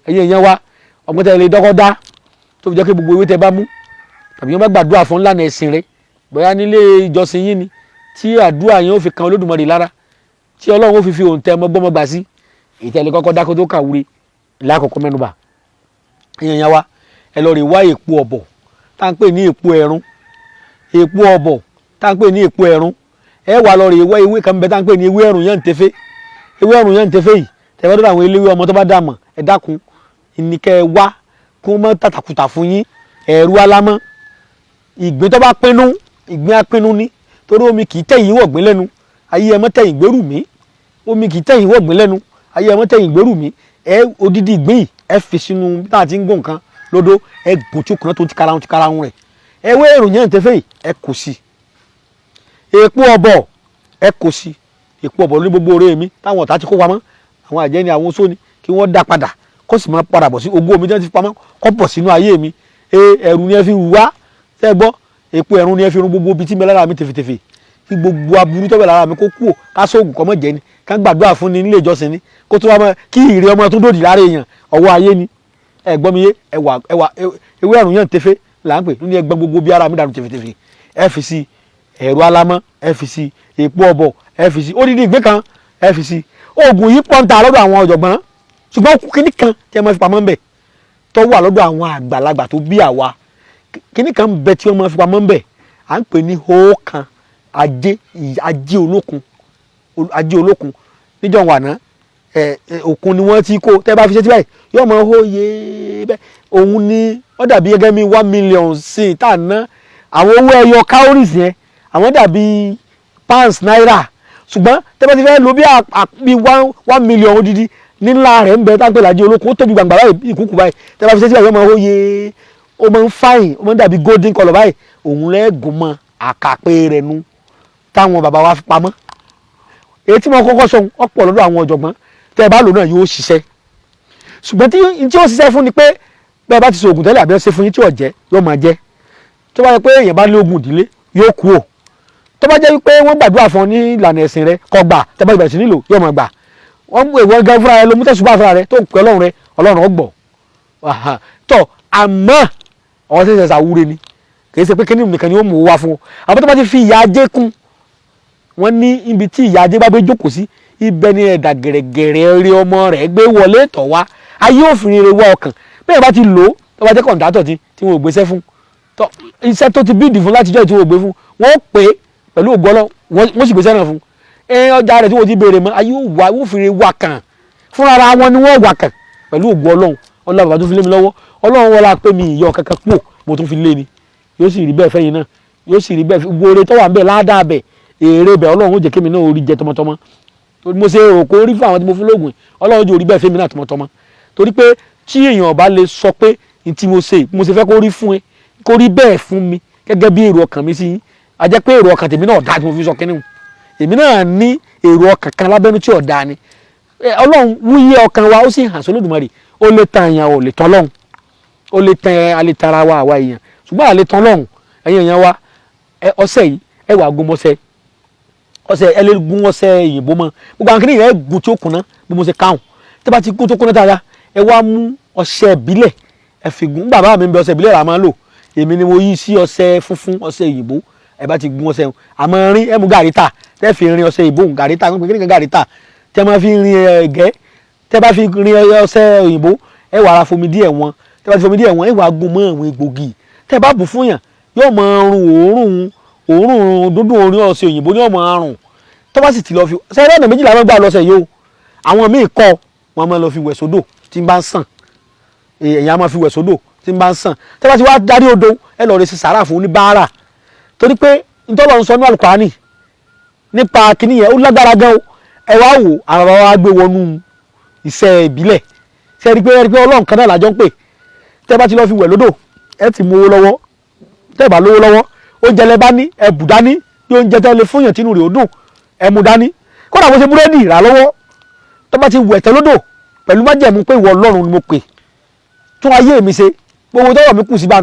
ẹ̀yin èèyàn wa ọgbọ́n tẹ́ lè dọ́kọ́ dá tó fi jẹ́ kí gbogbo ewé tẹ́ bá mú tàbí wọ́n bá gbàdúrà fún ńlànà ẹ̀sìn rẹ bóyá nílé ìjọsìn yín ni tí àdúrà yẹn ó fi kan Olódùmarè lára tí Ọlọ́run ó fi òǹtẹ̀ mọ́gbọ́mọgbà sí ìtẹ̀lé kọ́kọ́ dákó tó kàwúre lákòókò mẹ́nubà ẹ̀yin èèyàn wa ẹ lọ rè wá èpo ọ̀bọ̀ tá à ń pè ní èpo ẹ̀rún èpo ọ̀bọ̀ tá à ń pè ní èpo ẹ̀rún ẹ wà lọ rè wá ewé kan bẹ tá à ń pè ní ewé ẹ̀rún yẹn ń tẹfẹ́ yìí tẹ̀wé tó àwọn eléwé ọmọ tó bá dàmọ̀ ẹ dákun ìníkẹ́ ẹ wá kí wọ́n mọ́ tàtàkùtà fún yín ẹ̀rú alámọ́ ìgbín tó bá pinnu ìgbín apinnu ní torí omi kì í tẹ̀yìn wọ̀gbìn lẹ́nu ayé ẹ mọ́ tẹ̀yìn gbèrú mi omi kì í tẹ̀yìn wọ̀gbìn lẹ́nu ayé ẹ mọ́ tẹ̀yìn gbèrú mi ẹ odidi ìgbín yìí ẹ fi sínú tá a ti ń gùn kan lódó ẹ gùn tí kùnà tó ti karahun rẹ̀ ẹ wé èrò yẹn tẹ́fẹ́ yìí ẹ kò sí èpo ọ̀bọ̀ ẹ kò sí èpo ọ̀bọ̀ ní gbogbo oore mi táwọn ọ̀tá ti kó pamọ́ àwọn àjẹ́ ni àwọn oṣó ni kí wọ́n dá padà kó sì máa padà bọ̀ sí ogún omi tí wọ́n ti pamọ́ kó bọ̀ sínú ayé mi ẹ̀rù ni ẹ fi wá tẹ́ gbọ́ èpo ẹ̀rù ni ẹ fi run gbogbo ibi tí mi lára mi tèfètèfè kí gbogbo aburú tó bẹ̀ lára mi kó kú ò ká sóògùn kọ́ mọ̀ jẹ́ ni ká gbàdúrà fún ni nílé ìjọsìn ni kó tó wá mọ́ kí ìrì ọmọ tó dòdì lára èèyàn ọwọ́ ayé ni ẹ gbọ́ mi yé ẹwà ewé ẹ̀rù yẹn tẹ́fẹ́ là ń pè ní ẹgbẹ́ gbogbo bí ara mi dànù tèfètèfè ẹ fi sí ẹ̀rù alámọ́ ẹ fi sí èpo ọ̀bọ̀ ẹ fi sí odidi ìgbé kan ẹ fi sí oògùn yìí pọ́ńtà lọ́dọ̀ àwọn ọ̀jọ̀gbọ́n ṣùgbọ́n kíní kan tí ẹ máa fi pamọ́ ń bẹ̀ tó wà lọ́dọ̀ àwọn àgbàlagbà tó bí àwa kíní kan bẹ tí wọ́n máa fi pamọ́ ń bẹ̀ à ń pè ní hóókan ajé olókun níjọ́ wà ná òkun ni wọ́n ti kó tẹ́ bá fi ṣe tí báyìí yóò máa hó yé bẹ́ẹ̀ òun ni ó dàbí gẹ́gẹ́ bí 1 million sí tá à ná àwọn owó ẹyọ cowries yẹn àwọn dàbí pounds náírà ṣùgbọ́n tẹ́ bá ti fẹ́ lo bí 1 million odidi nílá rẹ̀ ń bẹ tá ń pè lájẹ́ olókun ó tóbi gbàǹgbà báyìí ìkúkú báyìí tẹ́ bá fi ṣe tí báyìí yóò máa hó yé ó máa ń fáyìn ó máa ń dàbí golden colour báyìí òun lẹ́gùn mọ́ àkàpé rẹ̀ nu táwọn bàbá wa fi pamọ́ èyí tí mo kọ́kọ́ sọ ọ̀pọ̀ lọ́dọ̀ àwọn ọ̀jọ̀gbọ́n tẹ́ ẹ bá lò náà yóò ṣiṣẹ́ ṣùgbọ́n tí ó ṣiṣẹ́ fún ni pé bẹ́ẹ̀ bá ti so oògùn tẹ́lẹ̀ àbí ṣe fún yín tí ò jẹ́ yóò máa jẹ́ tó bá yẹ pé èèyàn bá ní oògùn ìdílé yóò kú ò tó bá jẹ́ wípé wọ́n gbàdúrà fún ọ ní ìlànà ẹ̀sìn rẹ kó gbà tẹ́ bá ìbẹ̀rẹ̀ sí nílò yóò máa gbà wọ́n mú èèwọ̀ gan fúnra rẹ ló mú tẹ̀sùbá fúnra rẹ tó ń pè ọlọ́run rẹ ọlọ́run ọgbọ̀ tọ́ àmọ́ ọ̀hún ṣẹ̀ṣẹ̀ ṣàwúre ni kì í ṣe pé kíní nìkan ni ó mú wá fún ọ àbọ̀ tó bá ti fi ìyà ajé kún wọ́n ní ibi tí ìyà ajé bá gbé jókòó sí ibẹ̀ ni ẹ̀dà gẹ̀rẹ̀gẹ̀rẹ̀ rí ọmọ rẹ̀ gbé wọlé tọ̀ wá ayé òfin rere wọ ọkàn bẹ́ẹ̀ bá ti lò ó tó bá jẹ́ kọ̀ǹdátọ̀ tí wọ́n ò gbéṣẹ́ fún tọ́ iṣẹ́ tó ti bíìdì fún látijọ́ tí wọ́n ò gbé fún wọ́n pè é pẹ̀lú ògbọ́lọ́ wọ́n sì gbéṣẹ́ náà fún ọjà rẹ̀ tí wọ́n ti béèrè mọ́ ayé òfin rere wà kàn fúnra ara wọn ni wọ́n wà kàn pẹ̀lú ògbọ́lọ́ ọlọ́run bàbá tó fi lé mi lọ́wọ́ ọlọ́run wọlá pé mi ìyọ kankan pò mo tún fi lé ni yóò sì rí bẹ́ẹ̀ fẹ́yìn náà yóò sì rí bẹ́ẹ̀ gbóore tó wà ń bẹ̀ ládàá bẹ̀ èrè bẹ̀ ọlọ́run ó jẹ́ kémi náà orí jẹ tọmọtọmọ mo ṣe òkò orí fún àwọn tí mo fún lóògùn ọlọ́run jẹ́ orí bẹ́ẹ̀ fẹ́mi náà tọmọtọmọ torí pé tí èèyàn bá lè sọ pé n tí mo ṣe fẹ́ kó rí fún ẹ kó rí bẹ́ẹ̀ fún mi gẹ́gẹ́ bí èrò ọkàn mi sí yín a jẹ́ pé èrò ọkàn tèmi náà dáa tí mo fi sọ kínní èmi náà ní èrò ọkàn kan lábẹ́nu tí ò dáa ni ọlọ́run wúyẹ ọkàn wa ó sì hàn sólódùmarè ó lè tan èèyàn ò lè tán lọ́hùn ó lè tan alẹ́ tara wa àwa èèyàn ṣùgbọ́n àlè tán lọ́hùn ẹ̀yin èèyàn wa ọṣẹ yìí ẹ wà gún mọ́ṣẹ́ ọṣẹ ẹ lè gún ọṣẹ òyìnbó mọ́ gbogbo àwọn kìnìún yẹn gùn tí ó kùnà bí mo ṣe káwọn tí bá ti gún tó kùnà dáadáa ẹ wá mú ọṣẹ ìbílẹ̀ ẹ fi gún bàbá mi ń bẹ ọṣẹ ìbílẹ̀ rà máa ń lò èmi ni mo yí sí ọṣẹ funfun ọṣẹ òyìnbó ẹ bá ti gún ọṣẹ àmọ́ rin ẹ mú gàríta tẹ́ fi rin ọṣẹ ìbò gàríta kíni gàríta tẹ́ máa fi rin ẹ̀gẹ́ tẹ́ bá fi rin ọṣẹ òyìnbó ẹ wà ra fomi díẹ̀ wọn tẹ́ bá ti fomi díẹ̀ wọn ẹ wà gún mọ́ àwọn egbògi tẹ́ bá bù fún yàn yóò máa rún òórùn dúndùn orin ọṣẹ òyìnbó ní ọmọ àrùn tó bá sì ti lọ fi sẹ́yìn ọ̀nà méjìlá wọn gbà lọ́sẹ̀ yìí o àwọn míì kọ́ wọn máa lọ fi wẹ̀ sódò tí ń bá ń sàn èèyàn máa fi wẹ̀ sódò tí ń bá ń sàn tẹ́ bá ti wá darí odò ẹ lọ́ọ́ rẹ sí sàárà fún oníbàárà torí pé ntọ́lọ́ ń sọ ní Àlùkùránì nípa kìnìún yẹn ó lágbára gan o ẹ wá wò àwọn bàbá wa gbé wọnú iṣẹ́ ìbílẹ̀ ṣe é rí pé Ọlọ́run kan náà làjọ ń pè tẹ́ bá ti lọ́ọ́ fi wẹ̀ lódò ẹ ti mú owó lọ́wọ́ tẹ́ bá lówó lọ́wọ́ oúnjẹ lẹ bá ní ẹ bù dání bí oúnjẹ tẹ́ lè fún yàn tínú rẹ̀ ó dùn ẹ mú dání kódà bó ṣe búrẹ́dì rà lọ́wọ́ tó bá ti wẹ̀ tẹ́ lódò pẹ̀lú májẹ̀mú pé ìwọ Ọlọ́run ni mo pè tún ayé mi ṣe gbogbo tọ́wọ́ mi kù sí bá